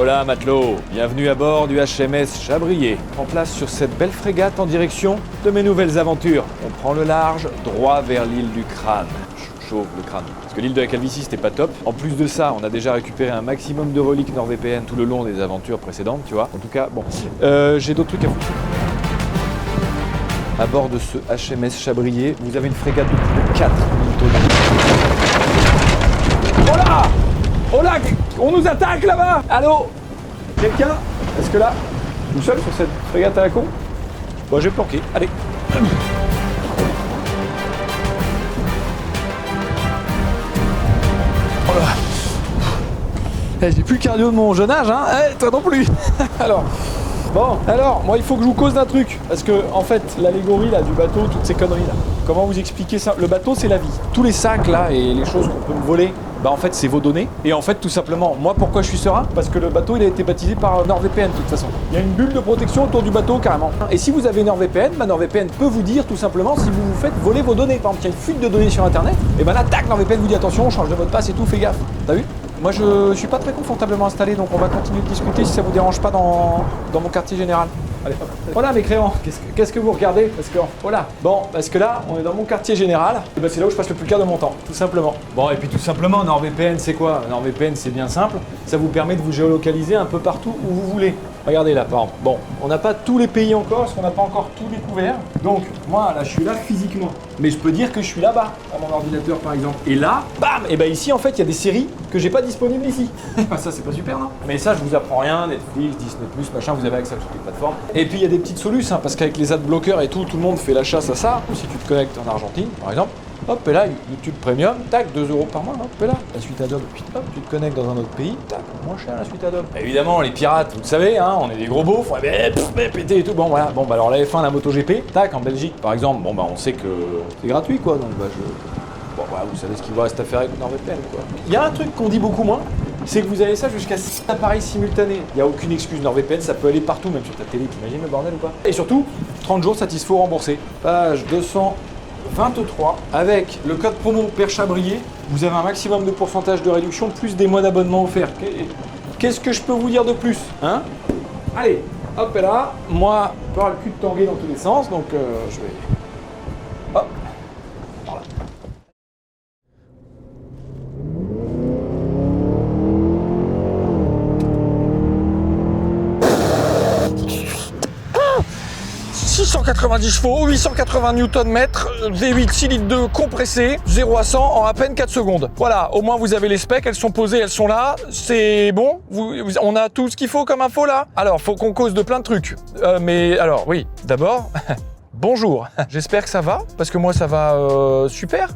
Hola matelot, bienvenue à bord du HMS Chabrier. En place sur cette belle frégate en direction de mes nouvelles aventures. On prend le large, droit vers l'île du Crâne. Chaud le crâne. Parce que l'île de la Calvitie c'était pas top. En plus de ça, on a déjà récupéré un maximum de reliques NordVPN tout le long des aventures précédentes, tu vois. En tout cas, bon, j'ai d'autres trucs à foutre. À bord de ce HMS Chabrier, vous avez une frégate de plus de 4000 tonnes. Oh là! Oh là! On nous attaque là-bas! Allô? Quelqu'un? Est-ce que là, tout seul sur cette frégate à la con? Bon, je vais planquer. Allez. Oh là! J'ai plus le cardio de mon jeune âge, hein? Toi non plus! Alors. Bon, alors, moi il faut que je vous cause d'un truc. Parce que, en fait, l'allégorie là, du bateau, toutes ces conneries là. Comment vous expliquer ça? Le bateau, c'est la vie. Tous les sacs là et les choses qu'on peut me voler, bah en fait, c'est vos données. Et en fait, tout simplement, moi pourquoi je suis serein? Parce que le bateau, il a été baptisé par NordVPN de toute façon. Il y a une bulle de protection autour du bateau carrément. Et si vous avez NordVPN, bah NordVPN peut vous dire tout simplement si vous vous faites voler vos données. Par exemple, il y a une fuite de données sur internet, et ben là, tac, NordVPN vous dit attention, on change de mot de passe et tout, fais gaffe. T'as vu? Moi je suis pas très confortablement installé, donc on va continuer de discuter si ça vous dérange pas dans mon quartier général. Allez, hop. Voilà mes créants, qu'est-ce que vous regardez? Parce que voilà. Bon, parce que là, on est dans mon quartier général, et ben c'est là où je passe le plus clair de mon temps, tout simplement. Bon, et puis tout simplement, NordVPN c'est quoi? NordVPN c'est bien simple, ça vous permet de vous géolocaliser un peu partout où vous voulez. Regardez là, par exemple. Bon, on n'a pas tous les pays encore, parce qu'on n'a pas encore tout découvert. Donc, moi, là, je suis là physiquement. Mais je peux dire que je suis là-bas, à mon ordinateur, par exemple. Et là, bam! Et ben ici, en fait, il y a des séries que j'ai pas disponibles ici. Ça, c'est pas super, non? Mais ça, je vous apprends rien. Netflix, Disney+, machin, vous avez accès à toutes les plateformes. Et puis, il y a des petites solutions, hein, parce qu'avec les adblockers et tout le monde fait la chasse à ça. Si tu te connectes en Argentine, par exemple, hop, et là, YouTube Premium, tac, 2 € par mois, hop, et là, la suite Adobe, puis hop, tu te connectes dans un autre pays, tac, moins cher la suite Adobe. Évidemment, les pirates, vous le savez, hein, on est des gros beaufs, on va péter et tout, bon voilà, bon bah alors la F1, la MotoGP, tac, en Belgique, par exemple, bon bah on sait que c'est gratuit quoi, donc bah bon voilà, vous savez ce qu'il vous reste à faire avec NordVPN quoi. Il y a un truc qu'on dit beaucoup moins, c'est que vous avez ça jusqu'à 6 appareils simultanés. Il n'y a aucune excuse, NordVPN, ça peut aller partout, même sur ta télé, t'imagines le bordel ou pas? Et surtout, 30 jours satisfait remboursé. Page 223, avec le code promo Perchabrier, vous avez un maximum de pourcentage de réduction, plus des mois d'abonnement offerts. Qu'est-ce que je peux vous dire de plus, hein? Allez, hop et là, moi, pas le cul de tanguer dans tous les sens, donc je vais... Hop, voilà. Ah 690 chevaux, 880 Nm, V8 6 litres de compressé, 0 à 100 en à peine 4 secondes. Voilà, au moins vous avez les specs, elles sont posées, elles sont là, c'est bon, on a tout ce qu'il faut comme info là. Alors, faut qu'on cause de plein de trucs. Mais alors, oui, d'abord... Bonjour, j'espère que ça va, parce que moi ça va super.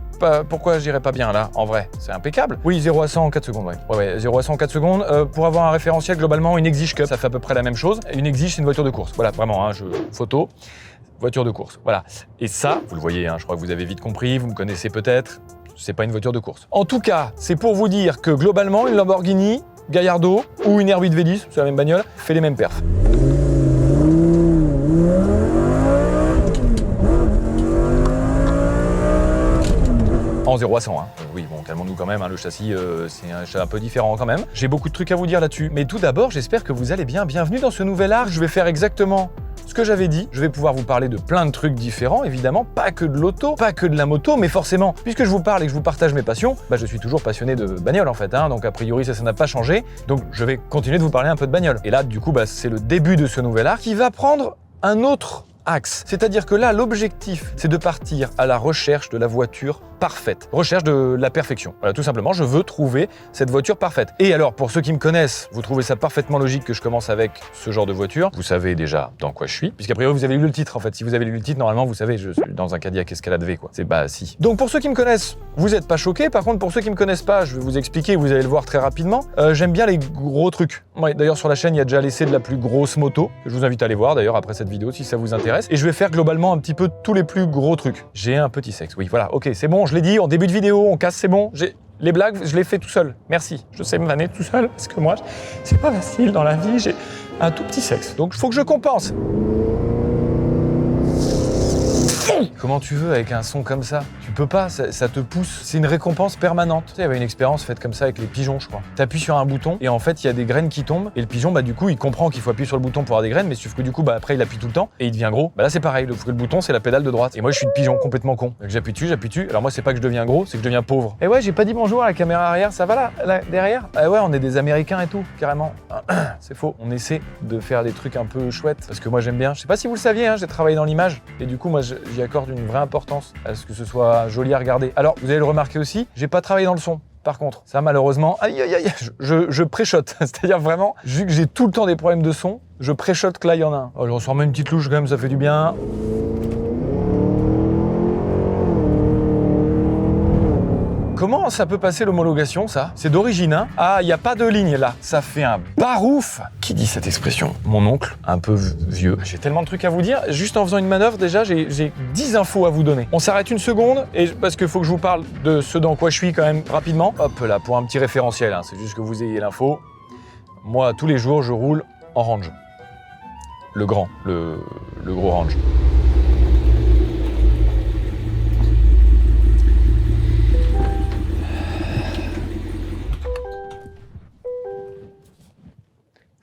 Pourquoi je dirais pas bien là, en vrai? C'est impeccable. Oui, 0 à 100 en 4 secondes, ouais 0 à 100 en 4 secondes. Pour avoir un référentiel, globalement, une Exige Cup, ça fait à peu près la même chose. Une Exige, c'est une voiture de course. Voilà, vraiment, hein, photo, voiture de course, voilà. Et ça, vous le voyez, hein, je crois que vous avez vite compris, vous me connaissez peut-être, c'est pas une voiture de course. En tout cas, c'est pour vous dire que globalement, une Lamborghini Gallardo ou une R8 V10, c'est la même bagnole, fait les mêmes perfs. En 0 à 100, hein. Oui, bon, calmons-nous quand même, hein, le châssis, c'est un peu différent quand même. J'ai beaucoup de trucs à vous dire là-dessus. Mais tout d'abord, j'espère que vous allez bien. Bienvenue dans ce nouvel art. Je vais faire exactement ce que j'avais dit. Je vais pouvoir vous parler de plein de trucs différents, évidemment, pas que de l'auto, pas que de la moto, mais forcément, puisque je vous parle et que je vous partage mes passions, bah, je suis toujours passionné de bagnole en fait, hein, donc a priori ça n'a pas changé. Donc je vais continuer de vous parler un peu de bagnole. Et là, du coup, bah, c'est le début de ce nouvel art qui va prendre un autre axe. C'est-à-dire que là, l'objectif, c'est de partir à la recherche de la voiture parfaite. Recherche de la perfection. Voilà, tout simplement, je veux trouver cette voiture parfaite. Et alors, pour ceux qui me connaissent, vous trouvez ça parfaitement logique que je commence avec ce genre de voiture. Vous savez déjà dans quoi je suis, puisqu'à priori, vous avez lu le titre, en fait. Si vous avez lu le titre, normalement, vous savez, je suis dans un Cadillac Escalade V, quoi. C'est bah si. Donc, pour ceux qui me connaissent, vous n'êtes pas choqués. Par contre, pour ceux qui me connaissent pas, je vais vous expliquer, vous allez le voir très rapidement. J'aime bien les gros trucs. Ouais, d'ailleurs, sur la chaîne, il y a déjà l'essai de la plus grosse moto, que je vous invite à aller voir, d'ailleurs, après cette vidéo, si ça vous intéresse. Et je vais faire globalement un petit peu tous les plus gros trucs. J'ai un petit sexe, oui, voilà, ok, c'est bon, je l'ai dit en début de vidéo, on casse, c'est bon. Les blagues, je les fais tout seul. Merci. Je sais me vanner tout seul, parce que moi, c'est pas facile dans la vie, j'ai un tout petit sexe. Donc, il faut que je compense. Comment tu veux avec un son comme ça? Tu peux pas, ça te pousse. C'est une récompense permanente. Tu sais, il y avait une expérience faite comme ça avec les pigeons, je crois. T'appuies sur un bouton et en fait, il y a des graines qui tombent et le pigeon, bah du coup, il comprend qu'il faut appuyer sur le bouton pour avoir des graines, mais sauf que du coup, bah après, il appuie tout le temps et il devient gros. Bah là, c'est pareil. Le bouton, c'est la pédale de droite. Et moi, je suis le pigeon complètement con. Donc j'appuie dessus. Alors moi, c'est pas que je deviens gros, c'est que je deviens pauvre. Et ouais, j'ai pas dit bonjour à la caméra arrière. Ça va là derrière? Ah ouais, on est des Américains et tout, carrément. C'est faux. On essaie de faire des trucs un peu chouettes parce que moi, j'aime bien. Je sais pas si vous le saviez, hein, j'ai travaillé dans l'image et du coup, moi, j'y accorde une vraie importance à ce que ce soit joli à regarder. Alors, vous allez le remarquer aussi, j'ai pas travaillé dans le son. Par contre, ça malheureusement, je pré-shot. C'est-à-dire vraiment, vu que j'ai tout le temps des problèmes de son, je pré-shot que là, il y en a un. Alors, on s'en remet une petite louche quand même, ça fait du bien. Comment ça peut passer l'homologation, ça? C'est d'origine, hein? Ah, il n'y a pas de ligne, là. Ça fait un barouf. Qui dit cette expression? Mon oncle, un peu vieux. J'ai tellement de trucs à vous dire. Juste en faisant une manœuvre, déjà, j'ai 10 infos à vous donner. On s'arrête une seconde, et parce qu'il faut que je vous parle de ce dans quoi je suis quand même rapidement. Hop là, pour un petit référentiel, hein. C'est juste que vous ayez l'info. Moi, tous les jours, je roule en range. Le gros range.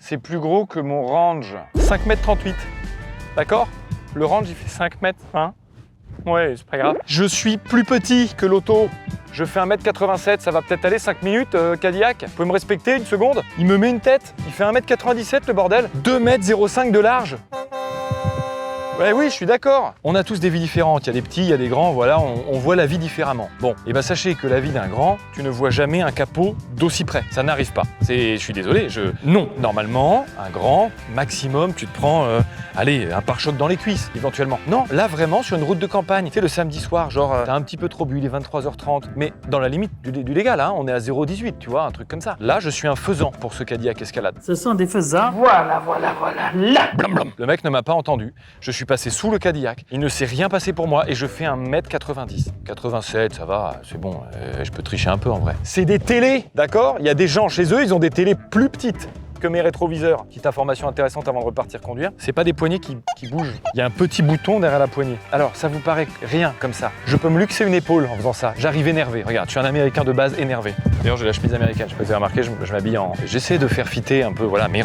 C'est plus gros que mon range. 5,38 m. D'accord? Le range, il fait 5 mètres, hein? Ouais, c'est pas grave. Je suis plus petit que l'auto. Je fais 1,87 m, ça va peut-être aller 5 minutes, Cadillac. Vous pouvez me respecter une seconde? Il me met une tête. Il fait 1,97 m le bordel. 2,05 m de large. Ouais, oui, je suis d'accord. On a tous des vies différentes. Il y a des petits, il y a des grands, voilà, on voit la vie différemment. Bon, et ben sachez que la vie d'un grand, tu ne vois jamais un capot d'aussi près. Ça n'arrive pas. Je suis désolé, non. Normalement, un grand, maximum, tu te prends, un pare-choc dans les cuisses, éventuellement. Non, là vraiment, sur une route de campagne, tu sais, le samedi soir, genre, t'as un petit peu trop bu, il est 23h30, mais dans la limite du légal, hein, on est à 0,18, tu vois, un truc comme ça. Là, je suis un faisant pour ce Cadillac Escalade. Ce sont des faisans. Voilà, là. Blam, blam. Le mec ne m'a pas entendu. Je suis passé sous le Cadillac. Il ne s'est rien passé pour moi et je fais 1,90 m. 87, ça va, c'est bon. Je peux tricher un peu en vrai. C'est des télés, d'accord? Il y a des gens chez eux, ils ont des télés plus petites que mes rétroviseurs. Petite information intéressante avant de repartir conduire. C'est pas des poignées qui bougent. Il y a un petit bouton derrière la poignée. Alors, ça vous paraît rien comme ça. Je peux me luxer une épaule en faisant ça. J'arrive énervé. Regarde, je suis un Américain de base énervé. D'ailleurs, j'ai la chemise américaine. Je sais pas si vous avez remarqué, je m'habille en... J'essaie de faire fitter un peu, voilà, mais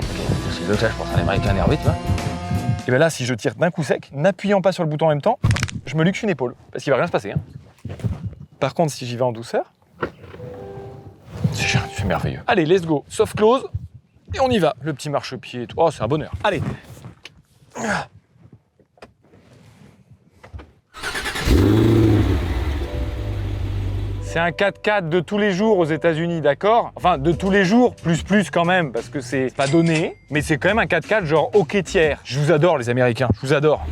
c'est le cas, je pense un Américain énervé, tu vois. Et bien là, si je tire d'un coup sec, n'appuyant pas sur le bouton en même temps, je me luxe une épaule. Parce qu'il va rien se passer. Hein. Par contre, si j'y vais en douceur, c'est merveilleux. Allez, let's go. Soft close. Et on y va. Le petit marchepied et tout. Oh, c'est un bonheur. Allez. C'est un 4x4 de tous les jours aux États-Unis, d'accord? Enfin, de tous les jours, plus quand même, parce que c'est pas donné, mais c'est quand même un 4x4 genre hockey-tiers. Je vous adore, les Américains, je vous adore.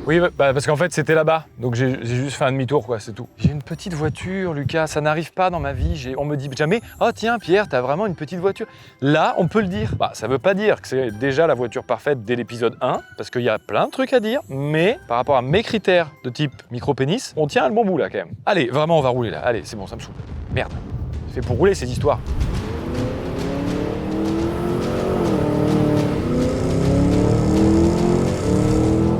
Oui, bah, parce qu'en fait, c'était là-bas, donc j'ai juste fait un demi-tour, quoi, c'est tout. J'ai une petite voiture, Lucas, ça n'arrive pas dans ma vie. On me dit jamais « Oh tiens, Pierre, t'as vraiment une petite voiture ». Là, on peut le dire. Bah, ça veut pas dire que c'est déjà la voiture parfaite dès l'épisode 1, parce qu'il y a plein de trucs à dire, mais par rapport à mes critères de type micro-pénis, on tient le bon bout, là, quand même. Allez, vraiment, on va rouler, là. Allez, c'est bon, ça me saoule. Merde. C'est fait pour rouler, ces histoires.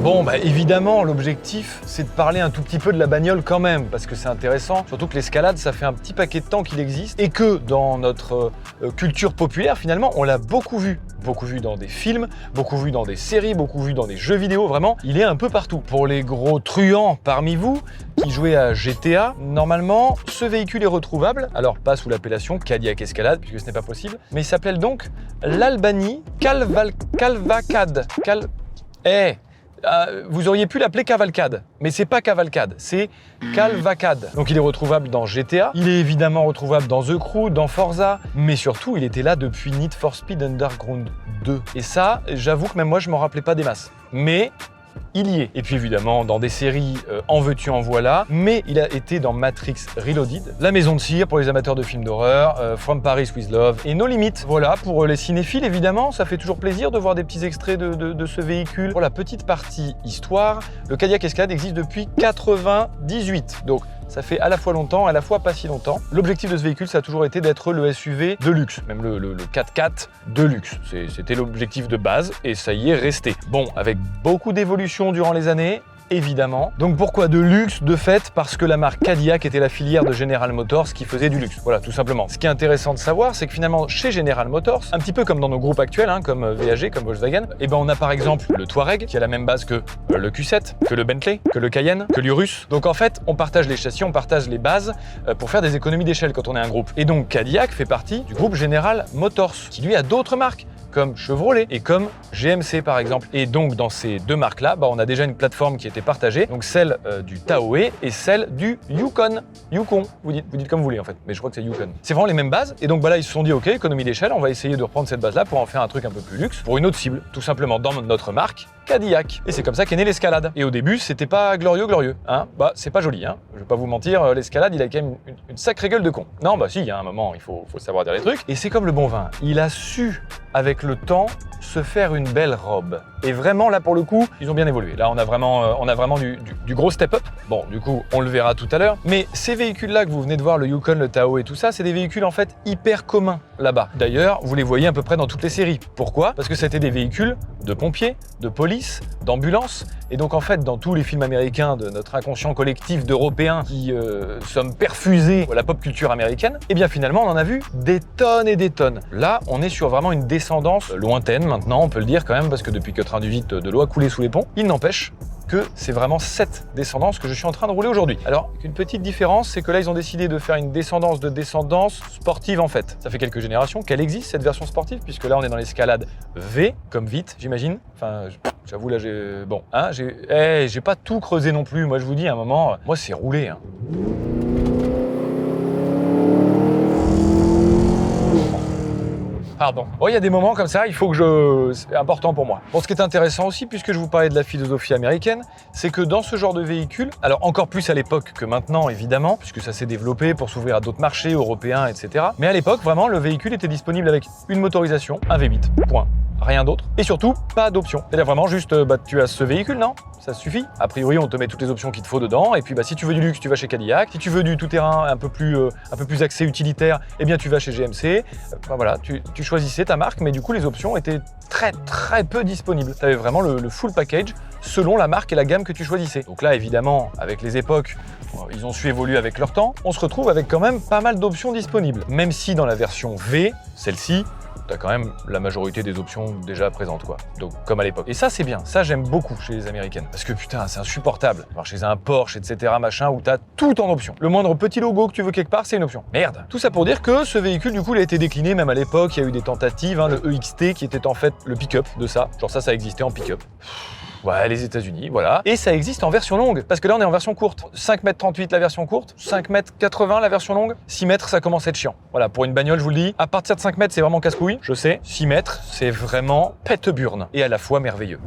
Bon, bah évidemment, l'objectif, c'est de parler un tout petit peu de la bagnole quand même, parce que c'est intéressant. Surtout que l'escalade, ça fait un petit paquet de temps qu'il existe, et que dans notre culture populaire, finalement, on l'a beaucoup vu. Beaucoup vu dans des films, beaucoup vu dans des séries, beaucoup vu dans des jeux vidéo, vraiment, il est un peu partout. Pour les gros truands parmi vous, qui jouaient à GTA, normalement, ce véhicule est retrouvable, alors pas sous l'appellation Cadillac Escalade, puisque ce n'est pas possible, mais il s'appelle donc l'Albany Cavalcade. Vous auriez pu l'appeler Cavalcade, mais c'est pas Cavalcade, c'est Calvacade. Donc il est retrouvable dans GTA, il est évidemment retrouvable dans The Crew, dans Forza, mais surtout il était là depuis Need for Speed Underground 2. Et ça, j'avoue que même moi je m'en rappelais pas des masses. Mais il y est. Et puis évidemment dans des séries en veux-tu en voilà, mais il a été dans Matrix Reloaded, La Maison de Cire pour les amateurs de films d'horreur, From Paris with Love et No Limit. Voilà, pour les cinéphiles évidemment, ça fait toujours plaisir de voir des petits extraits de ce véhicule. Pour la petite partie histoire, le Cadillac Escalade existe depuis 98. Donc ça fait à la fois longtemps, à la fois pas si longtemps. L'objectif de ce véhicule, ça a toujours été d'être le SUV de luxe, même le 4x4 de luxe. C'était l'objectif de base et ça y est resté. Bon, avec beaucoup d'évolutions durant les années, évidemment. Donc pourquoi de luxe? De fait, parce que la marque Cadillac était la filière de General Motors qui faisait du luxe. Voilà, tout simplement. Ce qui est intéressant de savoir, c'est que finalement, chez General Motors, un petit peu comme dans nos groupes actuels, comme VAG, comme Volkswagen, eh ben on a par exemple le Touareg, qui a la même base que le Q7, que le Bentley, que le Cayenne, que l'Urus. Donc en fait, on partage les châssis, on partage les bases pour faire des économies d'échelle quand on est un groupe. Et donc Cadillac fait partie du groupe General Motors, qui lui a d'autres marques, comme Chevrolet et comme GMC par exemple. Et donc dans ces deux marques-là, on a déjà une plateforme qui était partagée, donc celle du Tahoe et celle du Yukon. Yukon, vous dites comme vous voulez en fait, mais je crois que c'est Yukon. C'est vraiment les mêmes bases, et donc là ils se sont dit ok, économie d'échelle, on va essayer de reprendre cette base-là pour en faire un truc un peu plus luxe, pour une autre cible, tout simplement dans notre marque Cadillac. Et c'est comme ça qu'est née l'Escalade. Et au début, c'était pas glorieux, c'est pas joli, Je vais pas vous mentir, l'Escalade, il a quand même une sacrée gueule de con. Non, si, il y a un moment, il faut savoir dire les trucs. Et c'est comme le bon vin, il a su, avec le temps, se faire une belle robe. Et vraiment, là, pour le coup, ils ont bien évolué. Là, on a vraiment du gros step-up. Bon, du coup, on le verra tout à l'heure. Mais ces véhicules-là que vous venez de voir, le Yukon, le Tahoe et tout ça, c'est des véhicules, en fait, hyper communs là-bas. D'ailleurs, vous les voyez à peu près dans toutes les séries. Pourquoi? Parce que c'était des véhicules de pompiers, de police, d'ambulance. Et donc, en fait, dans tous les films américains de notre inconscient collectif d'Européens qui sommes perfusés à la pop culture américaine, eh bien, finalement, on en a vu des tonnes et des tonnes. Là, on est sur vraiment une descendance lointaine, maintenant, on peut le dire quand même, parce que depuis que 98, de l'eau a coulé sous les ponts. Il n'empêche que c'est vraiment cette descendance que je suis en train de rouler aujourd'hui. Alors, une petite différence, c'est que là, ils ont décidé de faire une descendance sportive en fait. Ça fait quelques générations qu'elle existe, cette version sportive, puisque là, on est dans l'Escalade V, comme vite, j'imagine. Enfin, j'avoue, là, j'ai pas tout creusé non plus. Moi, je vous dis, à un moment, moi, c'est roulé. Pardon. Bon, il y a des moments comme ça, il faut que c'est important pour moi. Bon, ce qui est intéressant aussi, puisque je vous parlais de la philosophie américaine, c'est que dans ce genre de véhicule, alors encore plus à l'époque que maintenant, évidemment, puisque ça s'est développé pour s'ouvrir à d'autres marchés européens, etc. Mais à l'époque, vraiment, le véhicule était disponible avec une motorisation, un V8, point. Rien d'autre. Et surtout, pas d'options. C'est-à-dire vraiment juste, tu as ce véhicule, non? Ça suffit. A priori, on te met toutes les options qu'il te faut dedans. Et puis, si tu veux du luxe, tu vas chez Cadillac. Si tu veux du tout-terrain un peu plus axé utilitaire, eh bien, tu vas chez GMC. Voilà, tu choisissais ta marque, mais du coup, les options étaient très, très peu disponibles. Tu avais vraiment le full package selon la marque et la gamme que tu choisissais. Donc là, évidemment, avec les époques, ils ont su évoluer avec leur temps. On se retrouve avec quand même pas mal d'options disponibles. Même si dans la version V, celle-ci, t'as quand même la majorité des options déjà présentes, quoi. Donc, comme à l'époque. Et ça, c'est bien. Ça, j'aime beaucoup chez les Américaines. Parce que putain, c'est insupportable. Alors, chez un Porsche, etc., machin, où t'as tout en option. Le moindre petit logo que tu veux quelque part, c'est une option. Merde. Tout ça pour dire que ce véhicule, du coup, il a été décliné même à l'époque. Il y a eu des tentatives, le EXT, qui était en fait le pick-up de ça. Genre ça existait en pick-up. Ouais, les États-Unis, voilà. Et ça existe en version longue, parce que là on est en version courte. 5,38 m la version courte, 5,80 m la version longue, 6 mètres ça commence à être chiant. Voilà, pour une bagnole, je vous le dis, à partir de 5 mètres c'est vraiment casse-couille, je sais. 6 mètres, c'est vraiment pète-burne, et à la fois merveilleux.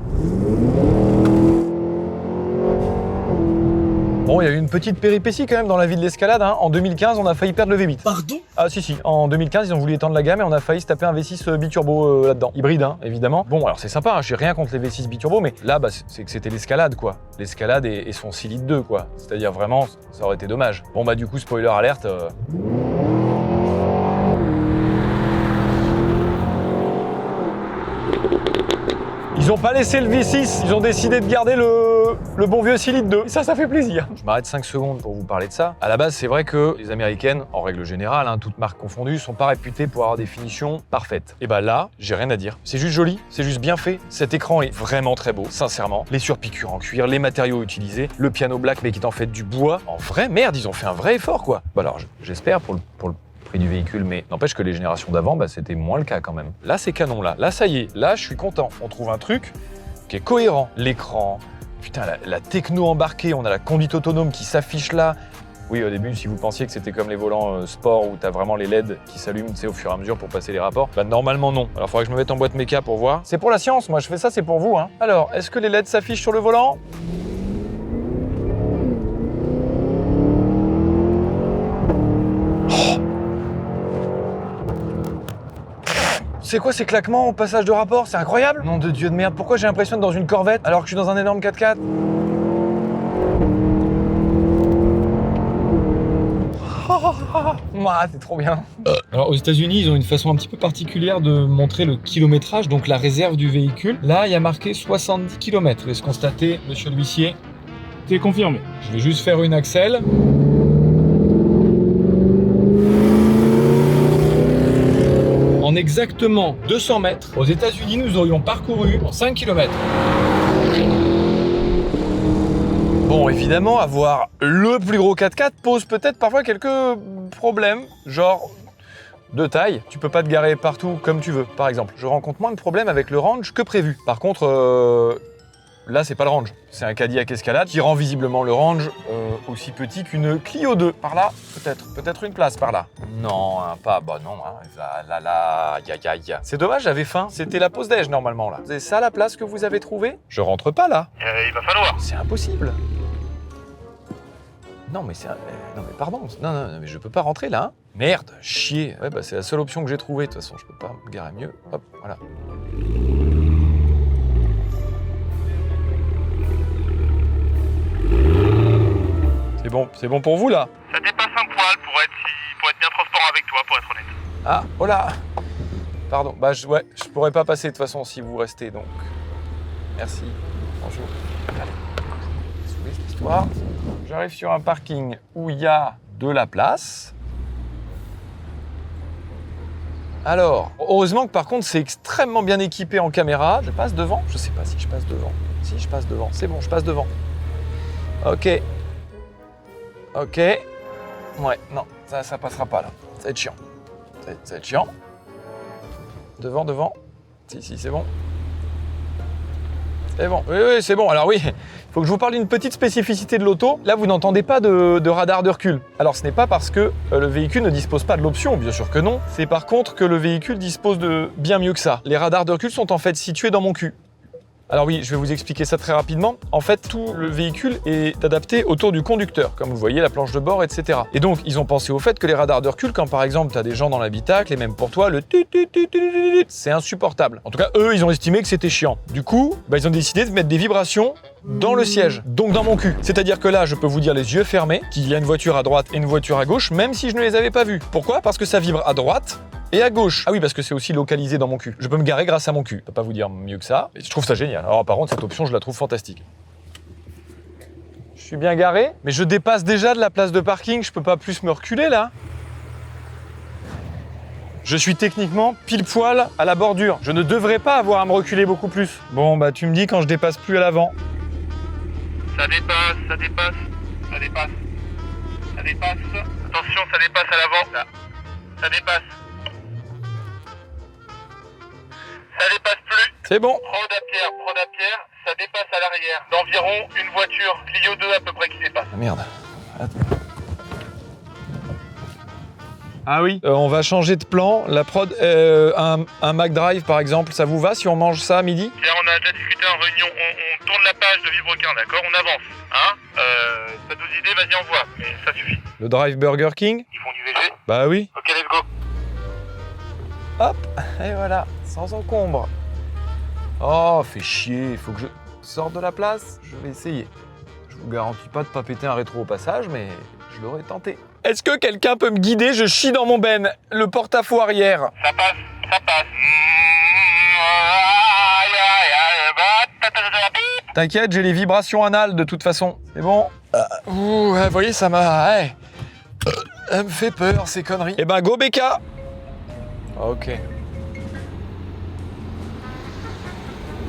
Bon, il y a eu une petite péripétie quand même dans la vie de l'Escalade. En 2015, on a failli perdre le V8. Pardon? Ah si. En 2015, ils ont voulu étendre la gamme et on a failli se taper un V6 biturbo là-dedans. Hybride, évidemment. Bon, alors c'est sympa, j'ai rien contre les V6 biturbo, mais là, c'est que c'était l'Escalade, quoi. L'Escalade et son 6 litres 2, quoi. C'est-à-dire vraiment, ça aurait été dommage. Bon, du coup, spoiler alerte. Ils ont pas laissé le V6, ils ont décidé de garder le bon vieux 6 litres 2. Et ça fait plaisir. Je m'arrête 5 secondes pour vous parler de ça. À la base, c'est vrai que les Américaines, en règle générale, toutes marques confondues, sont pas réputées pour avoir des finitions parfaites. Et là, j'ai rien à dire. C'est juste joli, c'est juste bien fait. Cet écran est vraiment très beau, sincèrement. Les surpiqûres en cuir, les matériaux utilisés, le piano black mais qui est en fait du bois. En vrai, merde, ils ont fait un vrai effort, quoi. Alors, j'espère pour le prix du véhicule, mais n'empêche que les générations d'avant, c'était moins le cas quand même. Là, c'est canon, là. Là, ça y est. Là, je suis content. On trouve un truc qui est cohérent. L'écran, putain, la techno embarquée, on a la conduite autonome qui s'affiche là. Oui, au début, si vous pensiez que c'était comme les volants sport où t'as vraiment les LED qui s'allument, au fur et à mesure pour passer les rapports, normalement non. Alors, il faudrait que je me mette en boîte méca pour voir. C'est pour la science, moi, je fais ça, c'est pour vous, Alors, est-ce que les LED s'affichent sur le volant ? C'est quoi ces claquements au passage de rapport? C'est incroyable! Nom de Dieu de merde, pourquoi j'ai l'impression d'être dans une Corvette alors que je suis dans un énorme 4x4? Moi, c'est trop bien. Alors aux États-Unis, ils ont une façon un petit peu particulière de montrer le kilométrage, donc la réserve du véhicule. Là, il y a marqué 70 km. Laisse constater, monsieur l'huissier. C'est confirmé. Je vais juste faire une accel. En exactement 200 mètres, aux États-Unis, nous aurions parcouru en 5 km. Bon, évidemment, avoir le plus gros 4x4 pose peut-être parfois quelques problèmes, genre de taille. Tu peux pas te garer partout comme tu veux, par exemple. Je rencontre moins de problèmes avec le range que prévu. Par contre, là, c'est pas le range. C'est un Cadillac Escalade qui rend visiblement le range aussi petit qu'une Clio 2. Par là, peut-être une place par là. Non, hein, pas, bah non, hein, là, ya. C'est dommage, j'avais faim. C'était la pause déj normalement là. C'est ça la place que vous avez trouvée? Je rentre pas là. Il va falloir. C'est impossible. Non mais non mais pardon, non mais je peux pas rentrer là, hein. Merde, chier. Ouais bah c'est la seule option que j'ai trouvée, de toute façon je peux pas me garer mieux. Hop, voilà. C'est bon pour vous là? Ça dépasse un poil pour être bien transparent avec toi, pour être honnête. Ah, oh là. Pardon, bah je pourrais pas passer de toute façon si vous restez donc. Merci. Bonjour. Allez. Souris cette histoire. J'arrive sur un parking où il y a de la place. Alors, heureusement que par contre c'est extrêmement bien équipé en caméra. Je passe devant? Je sais pas si je passe devant. Si je passe devant, c'est bon, je passe devant. Ok. Ouais, non, ça passera pas là. Ça va être chiant. Ça va être chiant. Devant. Si, c'est bon. C'est bon. Oui, c'est bon. Alors oui, il faut que je vous parle d'une petite spécificité de l'auto. Là, vous n'entendez pas de radar de recul. Alors, ce n'est pas parce que le véhicule ne dispose pas de l'option, bien sûr que non. C'est par contre que le véhicule dispose de bien mieux que ça. Les radars de recul sont en fait situés dans mon cul. Alors oui, je vais vous expliquer ça très rapidement. En fait, tout le véhicule est adapté autour du conducteur, comme vous voyez, la planche de bord, etc. Et donc, ils ont pensé au fait que les radars de recul, quand par exemple, tu as des gens dans l'habitacle, et même pour toi, le c'est insupportable. En tout cas, eux, ils ont estimé que c'était chiant. Du coup, ils ont décidé de mettre des vibrations dans le siège, donc dans mon cul. C'est-à-dire que là, je peux vous dire les yeux fermés qu'il y a une voiture à droite et une voiture à gauche, même si je ne les avais pas vues. Pourquoi? Parce que ça vibre à droite et à gauche. Ah oui, parce que c'est aussi localisé dans mon cul. Je peux me garer grâce à mon cul. Je peux pas vous dire mieux que ça, mais je trouve ça génial. Alors par contre, cette option, je la trouve fantastique. Je suis bien garé, mais je dépasse déjà de la place de parking, je peux pas plus me reculer là. Je suis techniquement pile poil à la bordure. Je ne devrais pas avoir à me reculer beaucoup plus. Bon, bah tu me dis quand je dépasse plus à l'avant. Ça dépasse. Attention, ça dépasse à l'avant. Là. Ça dépasse. Ça dépasse plus. C'est bon. Prends d'Apierre, ça dépasse à l'arrière. D'environ une voiture Clio 2 à peu près qui dépasse. Ah merde. Attends. Ah oui. On va changer de plan. La prod, un McDrive par exemple, ça vous va si on mange ça à midi? Tiens, on a déjà discuté en réunion, on tourne la page de Vibrequin, d'accord? On avance, hein? T'as 12 idées, vas-y envoie, mais ça suffit. Le Drive Burger King? Ils font du VG? Bah oui. Ok, let's go. Hop, et voilà, sans encombre. Oh, fait chier, il faut que je sorte de la place. Je vais essayer. Je vous garantis pas de pas péter un rétro au passage, mais je l'aurais tenté. Est-ce que quelqu'un peut me guider? Je chie dans mon ben. Le porte-à-faux arrière. Ça passe. T'inquiète, j'ai les vibrations anales de toute façon. C'est bon. Ouh, vous voyez, ça m'a... Elle me fait peur, ces conneries. Eh ben, go BK. Ok.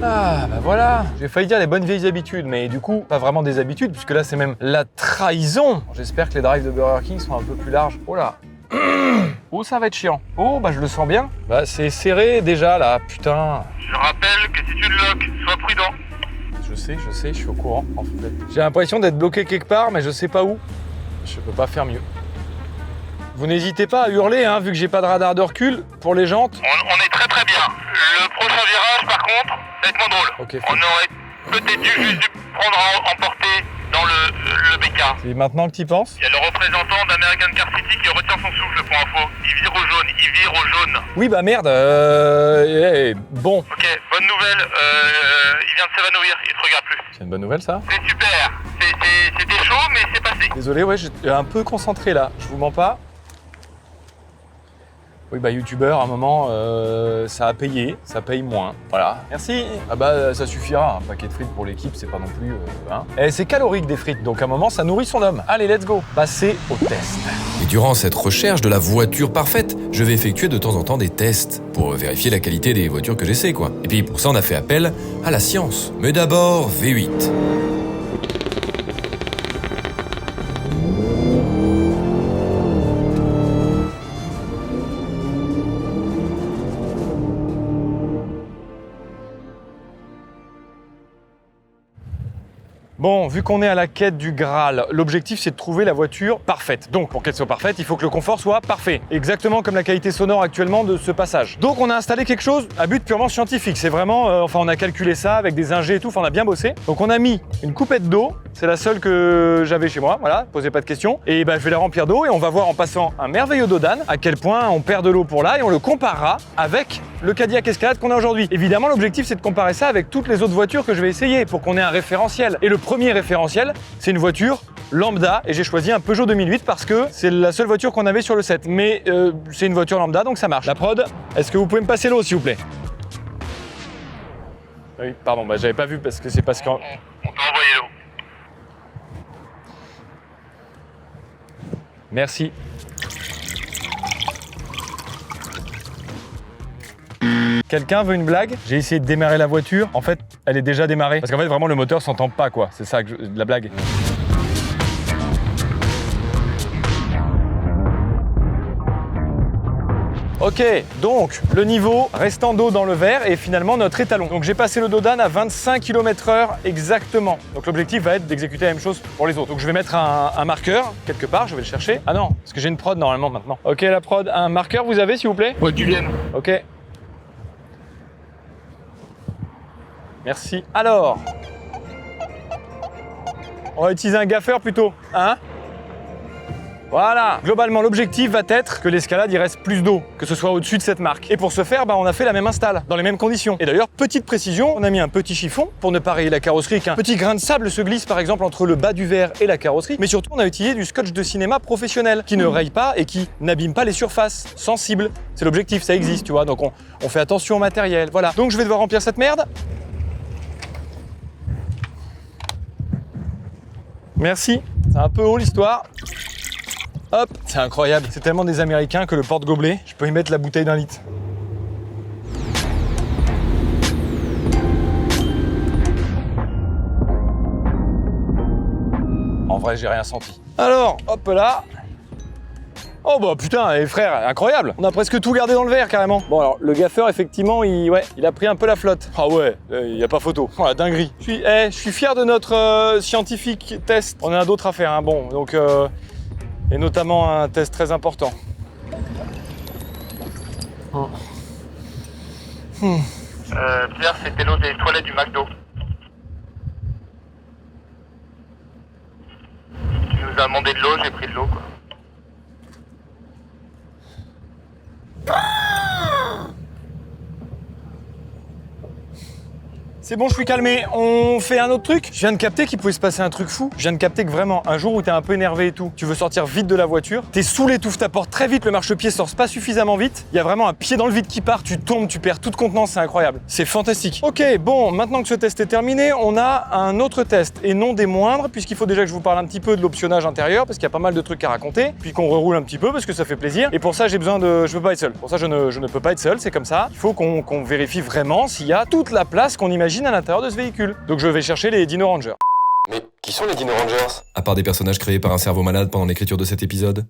Ah, bah voilà. J'ai failli dire les bonnes vieilles habitudes, mais du coup, pas vraiment des habitudes, puisque là, c'est même la trahison. J'espère que les drives de Burger King sont un peu plus larges. Oh là. Oh, ça va être chiant. Oh, bah je le sens bien. Bah, c'est serré déjà, là, putain. Je rappelle que si tu le loques, sois prudent. Je sais, je suis au courant, en fait. J'ai l'impression d'être bloqué quelque part, mais je sais pas où. Je peux pas faire mieux. Vous n'hésitez pas à hurler, hein, vu que j'ai pas de radar de recul pour les jantes. On est très très bien. Le prochain virage, par contre, va être moins drôle. Ok, On aurait peut-être juste dû prendre en portée dans le bécard. C'est maintenant que t'y penses? Il y a le représentant d'American Car City qui retient son souffle pour info. Il vire au jaune. Oui, bah merde, bon. Ok, bonne nouvelle, il vient de s'évanouir, il te regarde plus. C'est une bonne nouvelle, ça? C'est super, c'était chaud mais c'est passé. Désolé, ouais, j'étais un peu concentré là, je vous mens pas. Oui, bah youtubeur, à un moment, ça a payé, ça paye moins. Voilà. Merci. Ah bah ça suffira, un paquet de frites pour l'équipe, c'est pas non plus... Et c'est calorique des frites, donc à un moment, ça nourrit son homme. Allez, let's go. Passez au test. Et durant cette recherche de la voiture parfaite, je vais effectuer de temps en temps des tests pour vérifier la qualité des voitures que j'essaie, quoi. Et puis pour ça, on a fait appel à la science. Mais d'abord, V8. Bon, vu qu'on est à la quête du Graal, l'objectif c'est de trouver la voiture parfaite. Donc pour qu'elle soit parfaite, il faut que le confort soit parfait. Exactement comme la qualité sonore actuellement de ce passage. Donc on a installé quelque chose à but purement scientifique. C'est vraiment, on a calculé ça avec des ingés et tout, on a bien bossé. Donc on a mis une coupette d'eau, c'est la seule que j'avais chez moi, voilà, posez pas de questions. Et bah, je vais la remplir d'eau et on va voir en passant un merveilleux Dodan à quel point on perd de l'eau pour là et on le comparera avec le Cadillac Escalade qu'on a aujourd'hui. Évidemment, l'objectif c'est de comparer ça avec toutes les autres voitures que je vais essayer pour qu'on ait un référentiel. Et le premier référentiel, c'est une voiture lambda et j'ai choisi un Peugeot 2008 parce que c'est la seule voiture qu'on avait sur le set. Mais c'est une voiture lambda donc ça marche. La prod, est-ce que vous pouvez me passer l'eau s'il vous plaît? Oui, pardon, bah, j'avais pas vu parce que c'est parce qu'en... On t'a envoyé l'eau. Merci. Quelqu'un veut une blague? J'ai essayé de démarrer la voiture. En fait, elle est déjà démarrée. Parce qu'en fait, vraiment, le moteur s'entend pas, quoi. C'est ça que la blague. Ok, donc le niveau restant d'eau dans le verre est finalement notre étalon. Donc j'ai passé le Dodan à 25 km/h exactement. Donc l'objectif va être d'exécuter la même chose pour les autres. Donc je vais mettre un marqueur quelque part, je vais le chercher. Ah non, parce que j'ai une prod normalement maintenant. Ok, la prod, un marqueur vous avez s'il vous plaît? Ouais, du vienne. Ok. Merci. Alors, on va utiliser un gaffeur plutôt, hein? Voilà. Globalement, l'objectif va être que l'escalade, il reste plus d'eau, que ce soit au-dessus de cette marque. Et pour ce faire, on a fait la même install, dans les mêmes conditions. Et d'ailleurs, petite précision, on a mis un petit chiffon pour ne pas rayer la carrosserie, qu'un petit grain de sable se glisse par exemple entre le bas du verre et la carrosserie. Mais surtout, on a utilisé du scotch de cinéma professionnel, qui ne raye pas et qui n'abîme pas les surfaces, sensibles. C'est l'objectif, ça existe, tu vois. Donc on fait attention au matériel, voilà. Donc je vais devoir remplir cette merde. Merci, c'est un peu haut l'histoire. Hop, c'est incroyable. C'est tellement des Américains que le porte-gobelet, je peux y mettre la bouteille d'1 litre. En vrai, j'ai rien senti. Alors, hop là. Oh bah putain, les frères, incroyable. On a presque tout gardé dans le verre carrément. Bon alors, le gaffeur, effectivement, il a pris un peu la flotte. Ah ouais, il y a pas photo. Oh la dinguerie. Je suis fier de notre scientifique test. On en a d'autres à faire, hein. Bon, donc... et notamment un test très important. Pierre, c'était l'eau des toilettes du McDo. Tu nous as demandé de l'eau, j'ai pris de l'eau, quoi. C'est bon, je suis calmé. On fait un autre truc? Je viens de capter qu'il pouvait se passer un truc fou. Je viens de capter que vraiment, un jour où t'es un peu énervé et tout, tu veux sortir vite de la voiture, t'es sous l'étouffe, t'apportes très vite, le marchepied sort pas suffisamment vite, il y a vraiment un pied dans le vide qui part, tu tombes, tu perds toute contenance, c'est incroyable. C'est fantastique. Ok, bon, maintenant que ce test est terminé, on a un autre test, et non des moindres, puisqu'il faut déjà que je vous parle un petit peu de l'optionnage intérieur, parce qu'il y a pas mal de trucs à raconter, puis qu'on reroule un petit peu, parce que ça fait plaisir. Et pour ça, j'ai besoin de... Je peux pas être seul. Pour ça, je ne peux pas être seul, c'est comme ça. Il faut qu'on vérifie vraiment s'il y a toute la place qu'on imagine à l'intérieur de ce véhicule. Donc je vais chercher les Dino Rangers. Mais qui sont les Dino Rangers? À part des personnages créés par un cerveau malade pendant l'écriture de cet épisode.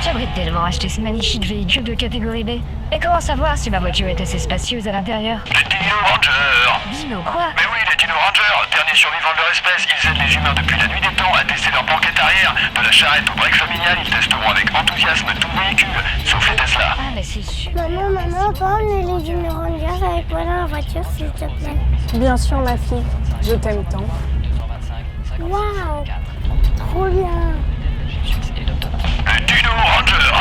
J'aimerais tellement acheter ce magnifique véhicule de catégorie B. Et comment savoir si ma voiture est assez spacieuse à l'intérieur? Les Dino Rangers. dinos, quoi. Mais oui, les Dino Rangers, derniers survivants de leur espèce, ils aident les humains depuis la nuit des temps à tester leur banquette arrière. De la charrette au break familial, ils testeront avec enthousiasme tout véhicule, sauf les Tesla. Ah, mais c'est super. Maman, pas on est les Dino Rangers avec moi dans la voiture, s'il te plaît. Bien sûr, ma fille. Je t'aime tant. Waouh, trop bien. Les Dino Rangers.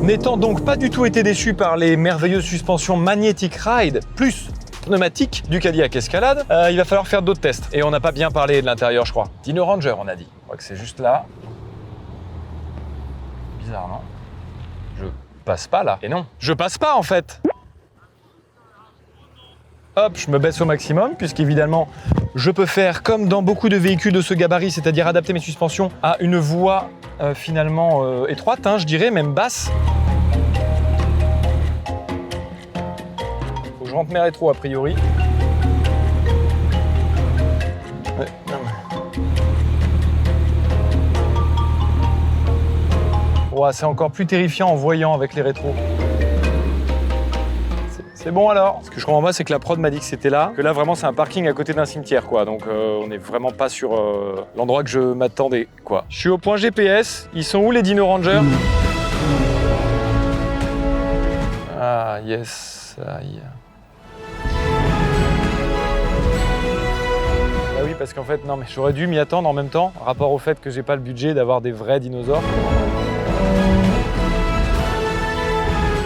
N'étant donc pas du tout été déçu par les merveilleuses suspensions Magnetic Ride plus pneumatiques du Cadillac Escalade, il va falloir faire d'autres tests. Et on n'a pas bien parlé de l'intérieur, je crois. Dino Ranger, on a dit. Je crois que c'est juste là. Bizarre, non? Je passe pas là. Et non, je passe pas en fait. Hop, je me baisse au maximum, puisqu'évidemment, je peux faire comme dans beaucoup de véhicules de ce gabarit, c'est-à-dire adapter mes suspensions à une voie finalement étroite, hein, je dirais, même basse. Faut que je rentre mes rétros a priori. Ouais, non. Ouais, c'est encore plus terrifiant en voyant avec les rétros. C'est bon alors. Ce que je comprends pas, c'est que la prod m'a dit que c'était là, que là vraiment c'est un parking à côté d'un cimetière quoi. Donc on n'est vraiment pas sur l'endroit que je m'attendais quoi. Je suis au point GPS. Ils sont où les Dino Rangers? Ah yes, aïe. Ah oui parce qu'en fait non mais j'aurais dû m'y attendre en même temps, rapport au fait que j'ai pas le budget d'avoir des vrais dinosaures.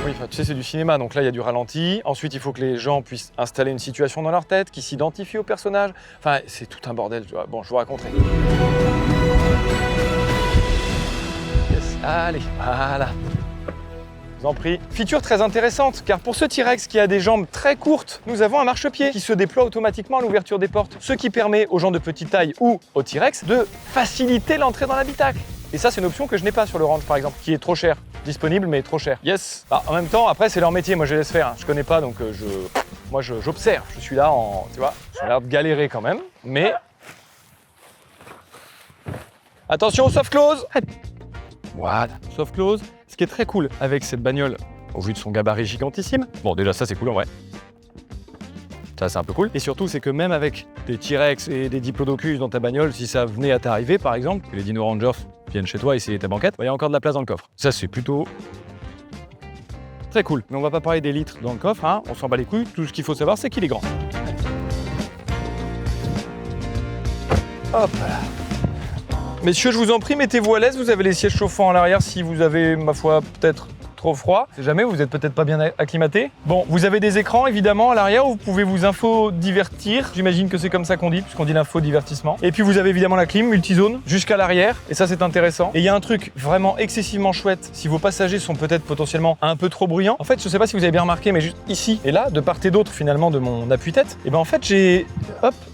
Oui, enfin, tu sais, c'est du cinéma, donc là, il y a du ralenti. Ensuite, il faut que les gens puissent installer une situation dans leur tête, qui s'identifient au personnage. Enfin, c'est tout un bordel, tu vois. Bon, je vous raconterai. Yes, allez, voilà. Je vous en prie. Feature très intéressante, car pour ce T-Rex qui a des jambes très courtes, nous avons un marchepied qui se déploie automatiquement à l'ouverture des portes, ce qui permet aux gens de petite taille ou au T-Rex de faciliter l'entrée dans l'habitacle. Et ça, c'est une option que je n'ai pas sur le Range, par exemple, qui est trop cher. Disponible, mais trop cher. Yes. Bah, en même temps, après, c'est leur métier. Moi, je laisse faire. Hein. Je connais pas, donc j'observe. Je suis là en, tu vois, j'ai l'air de galérer quand même, mais attention au soft close. Voilà, soft close. Ce qui est très cool avec cette bagnole, au vu de son gabarit gigantissime. Bon, déjà ça, c'est cool en vrai. Ça, c'est un peu cool. Et surtout, c'est que même avec des T-Rex et des Diplodocus dans ta bagnole, si ça venait à t'arriver, par exemple, que les Dino Rangers viennent chez toi essayer ta banquette, il y a encore de la place dans le coffre. Ça, c'est plutôt très cool. Mais on va pas parler des litres dans le coffre, hein. On s'en bat les couilles. Tout ce qu'il faut savoir, c'est qu'il est grand. Hop là. Messieurs, je vous en prie, mettez-vous à l'aise. Vous avez les sièges chauffants à l'arrière si vous avez, ma foi, peut-être trop froid. C'est jamais, vous êtes peut-être pas bien acclimaté. Bon, vous avez des écrans évidemment à l'arrière où vous pouvez vous infodivertir. J'imagine que c'est comme ça qu'on dit, puisqu'on dit l'infodivertissement. Et puis vous avez évidemment la clim multizone jusqu'à l'arrière. Et ça, c'est intéressant. Et il y a un truc vraiment excessivement chouette. Si vos passagers sont peut-être potentiellement un peu trop bruyants. En fait, je sais pas si vous avez bien remarqué, mais juste ici et là, de part et d'autre finalement de mon appui-tête, et ben en fait, j'ai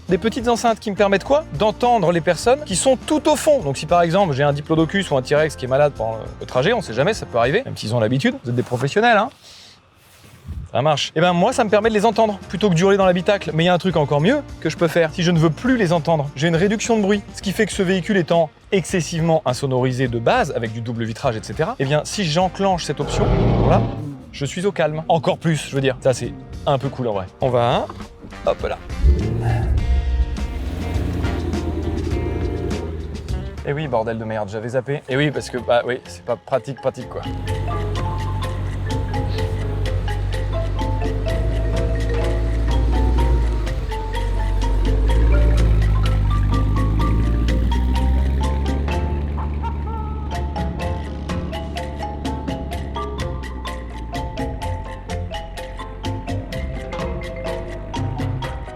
des petites enceintes qui me permettent quoi? D'entendre les personnes qui sont tout au fond. Donc si par exemple j'ai un Diplodocus ou un T-Rex qui est malade pendant le trajet, on sait jamais, ça peut arriver, même s'ils ont l'habitude, vous êtes des professionnels, hein. Ça marche. Et ben moi, ça me permet de les entendre plutôt que d'hurler dans l'habitacle. Mais il y a un truc encore mieux que je peux faire. Si je ne veux plus les entendre, j'ai une réduction de bruit. Ce qui fait que ce véhicule étant excessivement insonorisé de base, avec du double vitrage, etc., et bien si j'enclenche cette option, voilà, je suis au calme. Encore plus, je veux dire. Ça, c'est un peu cool en vrai. On va, hein, hop là. Et oui, bordel de merde, j'avais zappé. Et oui, parce que, bah oui, c'est pas pratique quoi.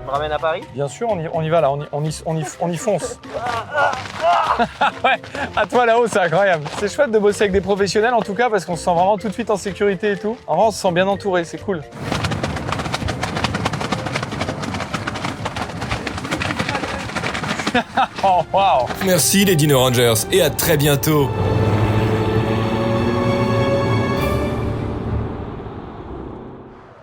Me ramène à Paris? Bien sûr, on y va là, on y fonce. Ouais, à toi là-haut, c'est incroyable. C'est chouette de bosser avec des professionnels en tout cas parce qu'on se sent vraiment tout de suite en sécurité et tout. En vrai, on se sent bien entouré, c'est cool. Oh, waouh! Merci les Dino Rangers et à très bientôt.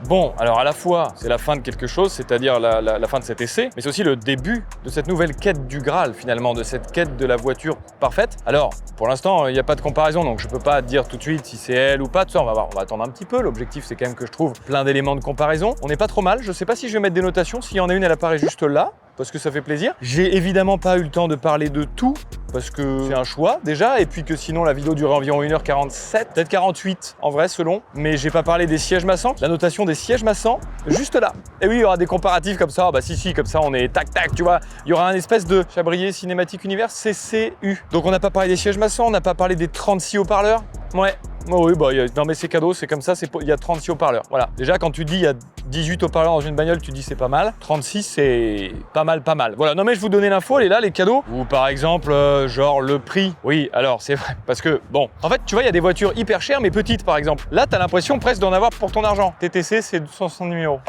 Bon, alors à la fois, c'est la fin de quelque chose, c'est-à-dire la fin de cet essai, mais c'est aussi le début de cette nouvelle quête du Graal, finalement, de cette quête de la voiture parfaite. Alors, pour l'instant, il n'y a pas de comparaison, donc je peux pas dire tout de suite si c'est elle ou pas, tout ça, on va voir, on va attendre un petit peu. L'objectif, c'est quand même que je trouve plein d'éléments de comparaison. On n'est pas trop mal, je sais pas si je vais mettre des notations, s'il y en a une, elle apparaît juste là, parce que ça fait plaisir. J'ai évidemment pas eu le temps de parler de tout, parce que c'est un choix déjà, et puis que sinon la vidéo durait environ 1h47, peut-être 48 en vrai selon, mais j'ai pas parlé des sièges massants, la notation des sièges massants, juste là. Et oui, il y aura des comparatifs comme ça, bah si, comme ça on est tac, tu vois, il y aura un espèce de Chabrier Cinématique Univers, CCU. Donc on n'a pas parlé des sièges massants, on n'a pas parlé des 36 haut-parleurs, ouais. Oh oui, bah, non mais c'est cadeau, c'est comme ça, il y a 36 haut-parleurs. Voilà. Déjà, quand tu dis il y a 18 haut-parleurs dans une bagnole, tu dis c'est pas mal. 36, c'est pas mal. Voilà. Non mais je vous donnais l'info, elle est là, les cadeaux. Ou par exemple, genre le prix. Oui, alors c'est vrai, parce que bon, en fait, tu vois, il y a des voitures hyper chères mais petites, par exemple. Là, t'as l'impression presque d'en avoir pour ton argent. TTC, c'est 270 000 €.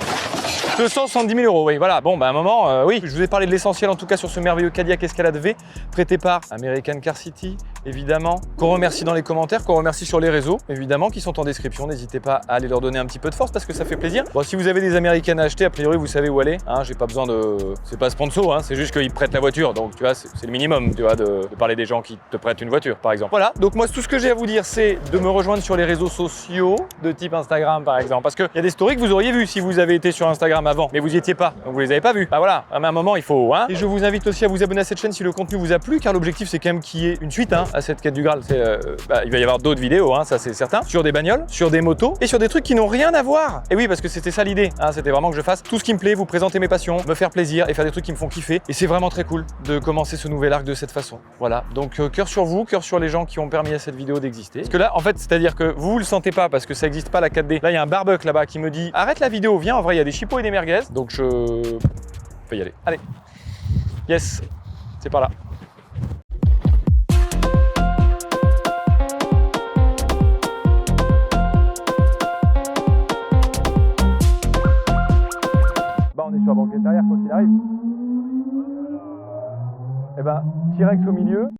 270 000 €, oui, voilà. Bon, bah à un moment, oui, je vous ai parlé de l'essentiel en tout cas sur ce merveilleux Cadillac Escalade V, prêté par American Car City, évidemment, qu'on remercie dans les commentaires, qu'on remercie sur les réseaux, évidemment, qui sont en description. N'hésitez pas à aller leur donner un petit peu de force parce que ça fait plaisir. Bon, si vous avez des Américaines à acheter, a priori, vous savez où aller. Hein, j'ai pas besoin de... C'est pas sponsor, hein, c'est juste qu'ils prêtent la voiture. Donc, tu vois, c'est le minimum, tu vois, de parler des gens qui te prêtent une voiture, par exemple. Voilà, donc moi, tout ce que j'ai à vous dire, c'est de me rejoindre sur les réseaux sociaux, de type Instagram, par exemple. Parce qu'il y a des stories que vous auriez vues si vous avez été sur Instagram avant, mais vous y étiez pas, donc vous les avez pas vues. Bah voilà, à un moment, il faut... Hein. Et je vous invite aussi à vous abonner à cette chaîne si le contenu vous a plu, car l'objectif, c'est quand même qu'il y ait une suite hein, à cette quête du Graal. Il va y avoir d'autres vidéos, hein, ça c'est certain, sur des bagnoles, sur des motos et sur des trucs qui n'ont rien à voir. Et oui, parce que c'était ça l'idée, hein, c'était vraiment que je fasse tout ce qui me plaît, vous présenter mes passions, me faire plaisir et faire des trucs qui me font kiffer. Et c'est vraiment très cool de commencer ce nouvel arc de cette façon. Voilà, donc cœur sur vous, cœur sur les gens qui ont permis à cette vidéo d'exister. Parce que là, en fait, c'est-à-dire que vous le sentez pas parce que ça n'existe pas la 4D. Là, il y a un barbecue là-bas qui me dit arrête la vidéo, viens, en vrai, il y a des chipots et des merguez. Donc je peux y aller. Allez, yes, c'est par là. On est sur la banquette arrière quoi qu'il arrive. Et ben, T-Rex au milieu.